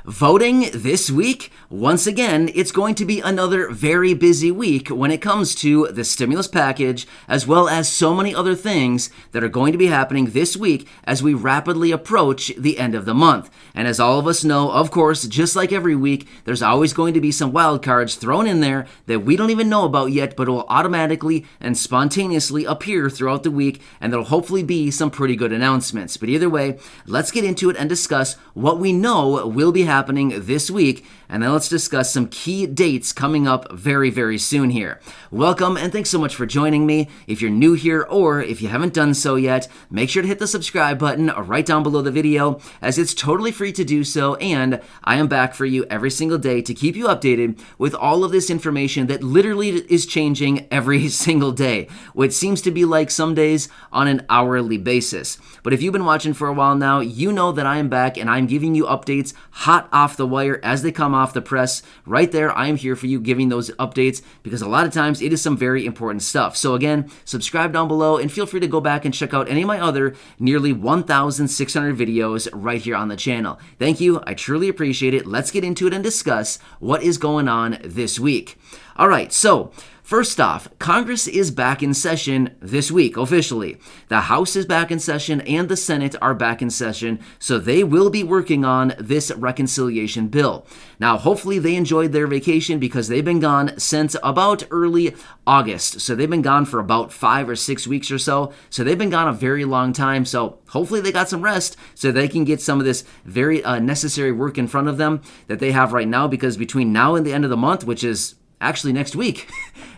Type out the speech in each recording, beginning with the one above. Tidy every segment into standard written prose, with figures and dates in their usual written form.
Voting this week, once again, it's going to be another very busy week when it comes to the stimulus package, as well as so many other things that are going to be happening this week as we rapidly approach the end of the month. And as all of us know, of course, just like every week, there's always going to be some wild cards thrown in there that we don't even know about yet, but will automatically and spontaneously appear throughout the week, and there'll hopefully be some pretty good announcements. But either way, let's get into it and discuss what we know will be happening this week, and then let's discuss some key dates coming up very, very soon here. Welcome, and thanks so much for joining me. If you're new here, or if you haven't done so yet, make sure to hit the subscribe button right down below the video, as it's totally free to do so, and I am back for you every single day to keep you updated with all of this information that literally is changing every single day, which seems to be like some days on an hourly basis. But if you've been watching for a while now, you know that I am back, and I'm giving you updates hot off the wire as they come off the press. Right there, I am here for you giving those updates, because a lot of times it is some very important stuff. So again, subscribe down below and feel free to go back and check out any of my other nearly 1,600 videos right here on the channel. Thank you. I truly appreciate it. Let's get into it and discuss what is going on this week. All right, so first off, Congress is back in session this week, officially. The House is back in session and the Senate are back in session, so they will be working on this reconciliation bill. Now, hopefully they enjoyed their vacation, because they've been gone since about early August. So they've been gone for about 5 or 6 weeks or so. So they've been gone a very long time. So hopefully they got some rest so they can get some of this very necessary work in front of them that they have right now, because between now and the end of the month, which is actually next week.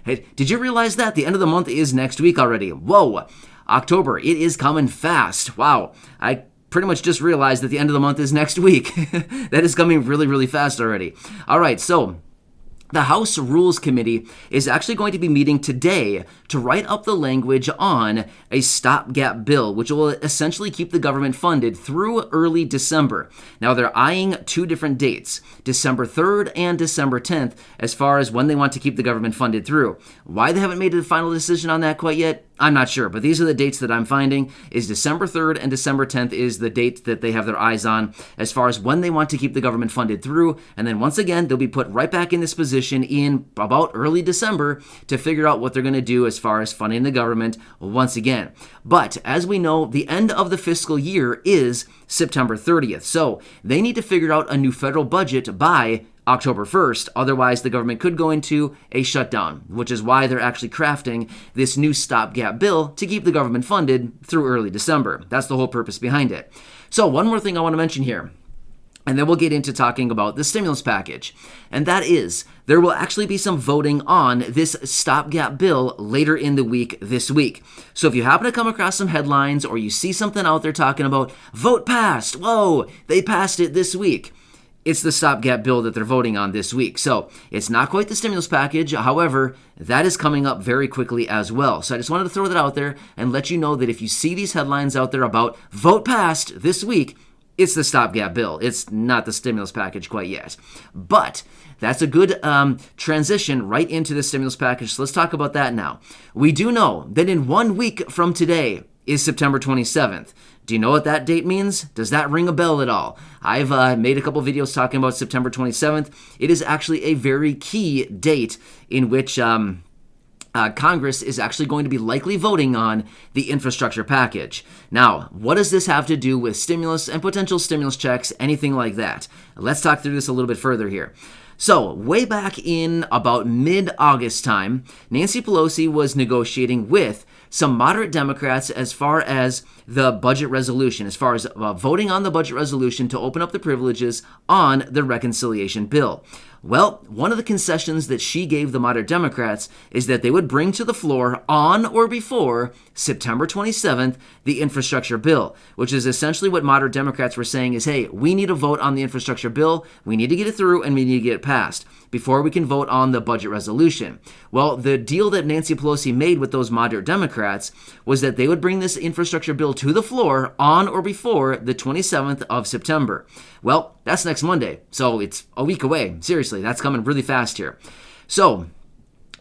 Hey, did you realize that? The end of the month is next week already. Whoa. October, it is coming fast. Wow. I pretty much just realized that the end of the month is next week. That is coming really, really fast already. All right, so the House Rules Committee is actually going to be meeting today to write up the language on a stopgap bill, which will essentially keep the government funded through early December. Now, they're eyeing 2 different dates, December 3rd and December 10th, as far as when they want to keep the government funded through. Why they haven't made a final decision on that quite yet, I'm not sure, but these are the dates that I'm finding. Is December 3rd and December 10th is the date that they have their eyes on as far as when they want to keep the government funded through. And then once again, they'll be put right back in this position in about early December to figure out what they're going to do as far as funding the government once again. But as we know, the end of the fiscal year is September 30th. So they need to figure out a new federal budget by October 1st, otherwise the government could go into a shutdown, which is why they're actually crafting this new stopgap bill to keep the government funded through early December. That's the whole purpose behind it. So one more thing I want to mention here, and then we'll get into talking about the stimulus package, and that is there will actually be some voting on this stopgap bill later in the week this week. So if you happen to come across some headlines or you see something out there talking about vote passed, whoa, they passed it this week, it's the stopgap bill that they're voting on this week. So it's not quite the stimulus package. However, that is coming up very quickly as well. So I just wanted to throw that out there and let you know that if you see these headlines out there about vote passed this week, it's the stopgap bill. It's not the stimulus package quite yet. But that's a good transition right into the stimulus package. So let's talk about that now. We do know that in 1 week from today is September 27th. Do you know what that date means? Does that ring a bell at all? I've made a couple videos talking about September 27th. It is actually a very key date in which Congress is actually going to be likely voting on the infrastructure package. Now, what does this have to do with stimulus and potential stimulus checks, anything like that? Let's talk through this a little bit further here. So, way back in about mid-August time, Nancy Pelosi was negotiating with some moderate Democrats as far as the budget resolution, as far as voting on the budget resolution to open up the privileges on the reconciliation bill. Well, one of the concessions that she gave the moderate Democrats is that they would bring to the floor on or before September 27th the infrastructure bill, which is essentially what moderate Democrats were saying is, hey, we need to vote on the infrastructure bill, we need to get it through, and we need to get it passed before we can vote on the budget resolution. Well, the deal that Nancy Pelosi made with those moderate Democrats was that they would bring this infrastructure bill to the floor on or before the 27th of September. Well, that's next Monday, so it's a week away. Seriously, that's coming really fast here. So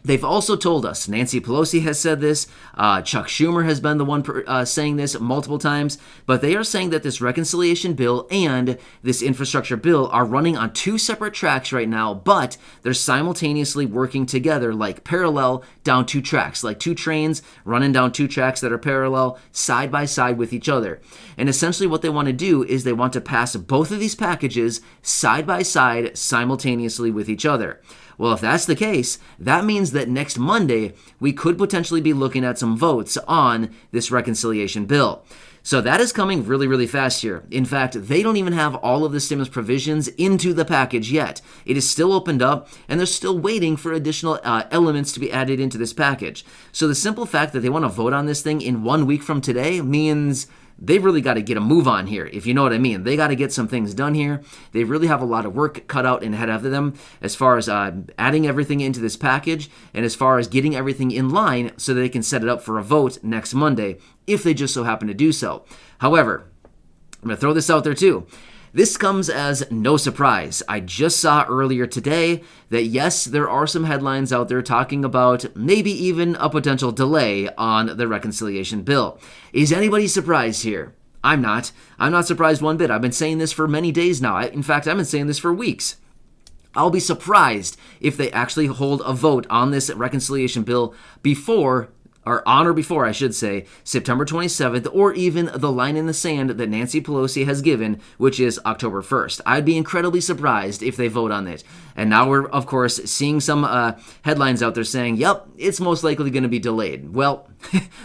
They've also told us, Nancy Pelosi has said this, Chuck Schumer has been the one saying this multiple times, but they are saying that this reconciliation bill and this infrastructure bill are running on two separate tracks right now, but they're simultaneously working together like parallel down two tracks, like two trains running down two tracks that are parallel side by side with each other. And essentially what they want to do is they want to pass both of these packages side by side simultaneously with each other. Well, if that's the case, that means that next Monday, we could potentially be looking at some votes on this reconciliation bill. So that is coming really, really fast here. In fact, they don't even have all of the stimulus provisions into the package yet. It is still opened up, and they're still waiting for additional elements to be added into this package. So the simple fact that they want to vote on this thing in 1 week from today means they've really got to get a move on here, if you know what I mean. They got to get some things done here. They really have a lot of work cut out and ahead of them as far as adding everything into this package and as far as getting everything in line so that they can set it up for a vote next Monday, if they just so happen to do so. However, I'm going to throw this out there too. This comes as no surprise. I just saw earlier today that yes, there are some headlines out there talking about maybe even a potential delay on the reconciliation bill. Is anybody surprised here? I'm not. I'm not surprised one bit. I've been saying this for many days now. In fact, I've been saying this for weeks. I'll be surprised if they actually hold a vote on this reconciliation bill on or before, I should say, September 27th, or even the line in the sand that Nancy Pelosi has given, which is October 1st. I'd be incredibly surprised if they vote on it. And now we're, of course, seeing some headlines out there saying, yep, it's most likely going to be delayed. Well,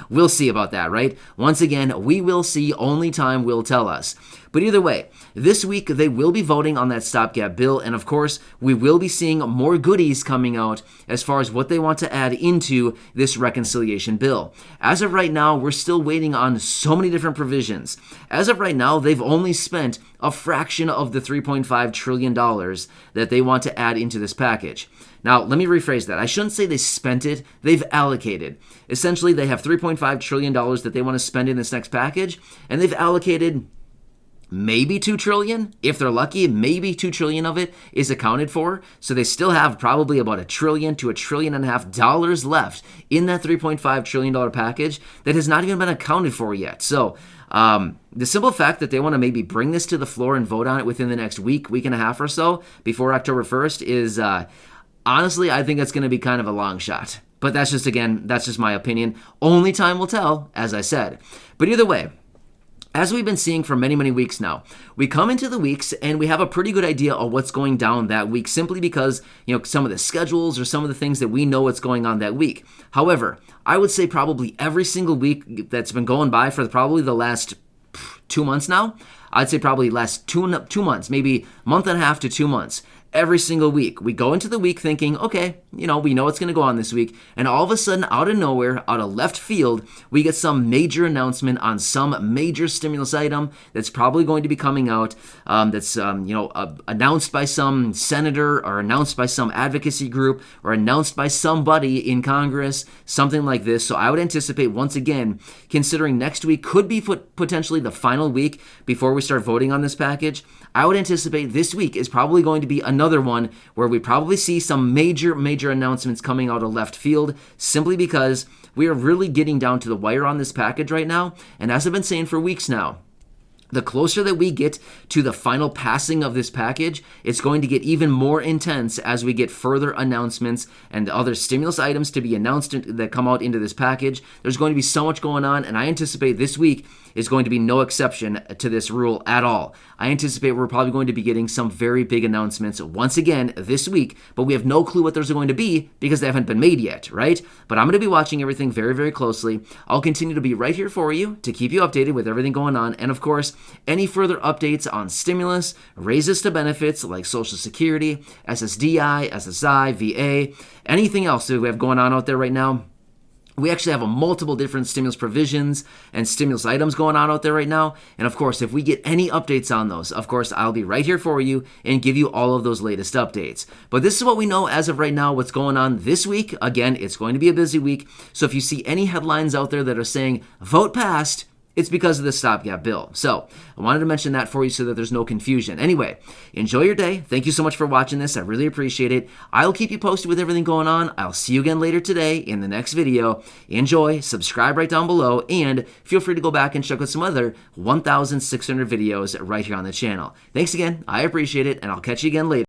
we'll see about that, right? Once again, we will see. Only time will tell us. But either way, this week they will be voting on that stopgap bill, and of course, we will be seeing more goodies coming out as far as what they want to add into this reconciliation bill. As of right now, we're still waiting on so many different provisions. As of right now, they've only spent a fraction of the $3.5 trillion that they want to add into this package. Now, let me rephrase that. I shouldn't say they spent it, they've allocated. Essentially, they have $3.5 trillion that they want to spend in this next package, and they've allocated maybe $2 trillion. If they're lucky, maybe $2 trillion of it is accounted for. So they still have probably about $1 trillion to $1.5 trillion left in that $3.5 trillion package that has not even been accounted for yet. So the simple fact that they want to maybe bring this to the floor and vote on it within the next week and a half or so before October 1st is honestly, I think that's going to be kind of a long shot. But that's just my opinion. Only time will tell, as I said. But either way, as we've been seeing for many, many weeks now, we come into the weeks and we have a pretty good idea of what's going down that week simply because, some of the schedules or some of the things that we know what's going on that week. However, I would say probably every single week that's been going by for probably the last 2 months now, I'd say probably last two months, maybe month and a half to 2 months. Every single week, we go into the week thinking, okay, we know what's going to go on this week, and all of a sudden, out of nowhere, out of left field, we get some major announcement on some major stimulus item that's probably going to be coming out, that's announced by some senator or announced by some advocacy group or announced by somebody in Congress, something like this. So I would anticipate, once again, considering next week could be potentially the final week before we start voting on this package, I would anticipate this week is probably going to be another one where we probably see some major announcements coming out of left field simply because we are really getting down to the wire on this package right now. And as I've been saying for weeks now, the closer that we get to the final passing of this package, it's going to get even more intense as we get further announcements and other stimulus items to be announced that come out into this package. There's going to be so much going on, and I anticipate this week is going to be no exception to this rule at all. I anticipate we're probably going to be getting some very big announcements once again this week, but we have no clue what those are going to be because they haven't been made yet, right? But I'm going to be watching everything very, very closely. I'll continue to be right here for you to keep you updated with everything going on, and of course, any further updates on stimulus, raises to benefits like Social Security, SSDI, SSI, VA, anything else that we have going on out there right now. We actually have multiple different stimulus provisions and stimulus items going on out there right now. And of course, if we get any updates on those, of course, I'll be right here for you and give you all of those latest updates. But this is what we know as of right now, what's going on this week. Again, it's going to be a busy week. So if you see any headlines out there that are saying vote passed, It's because of the stopgap bill. So I wanted to mention that for you so that there's no confusion. Anyway, enjoy your day. Thank you so much for watching this. I really appreciate it. I'll keep you posted with everything going on. I'll see you again later today in the next video. Enjoy, subscribe right down below, and feel free to go back and check out some other 1,600 videos right here on the channel. Thanks again. I appreciate it, and I'll catch you again later.